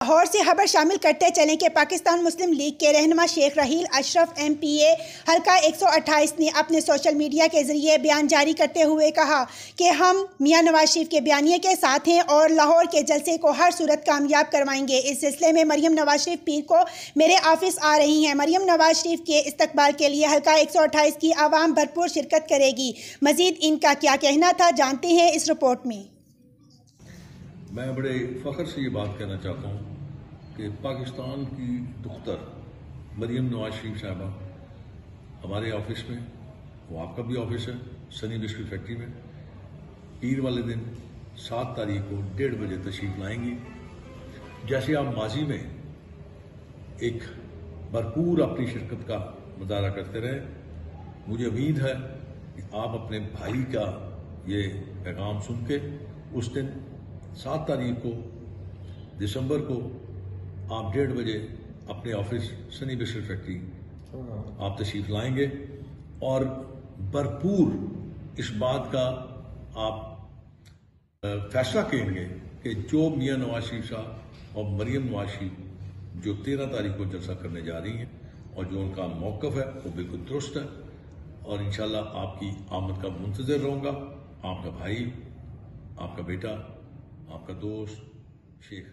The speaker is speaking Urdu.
لاہور سے خبر شامل کرتے چلیں کہ پاکستان مسلم لیگ کے رہنما شیخ رحیل اشرف ایم پی اے حلقہ 128 نے اپنے سوشل میڈیا کے ذریعے بیان جاری کرتے ہوئے کہا کہ ہم میاں نواز شریف کے بیانیے کے ساتھ ہیں اور لاہور کے جلسے کو ہر صورت کامیاب کروائیں گے۔ اس سلسلے میں مریم نواز شریف پیر کو میرے آفس آ رہی ہیں۔ مریم نواز شریف کے استقبال کے لیے حلقہ 128 کی عوام بھرپور شرکت کرے گی۔ مزید ان کا کیا کہنا تھا، جانتے ہیں اس رپورٹ میں۔ میں بڑے فخر سے یہ بات کہنا چاہتا ہوں کہ پاکستان کی دختر مریم نواز شریف صاحبہ ہمارے آفس میں، وہ آپ کا بھی آفس ہے، سنی بسکٹ فیکٹری میں، پیر والے دن 7 تاریخ کو 1:30 بجے تشریف لائیں گی۔ جیسے آپ ماضی میں ایک بھرپور اپنی شرکت کا مظاہرہ کرتے رہے، مجھے امید ہے کہ آپ اپنے بھائی کا یہ پیغام سن کے اس دن 7 تاریخ کو دسمبر کو آپ 1:30 بجے اپنے آفس سنی بسکٹ فیکٹری آپ تشریف لائیں گے اور بھرپور اس بات کا آپ فیصلہ کریں گے کہ جو میاں نواز شریف صاحب اور مریم نواز شریف جو 13 تاریخ کو جلسہ کرنے جا رہی ہیں اور جو ان کا موقف ہے وہ بالکل درست ہے، اور انشاءاللہ آپ کی آمد کا منتظر رہوں گا۔ آپ کا بھائی، آپ کا بیٹا، آپ کا دوست شیخ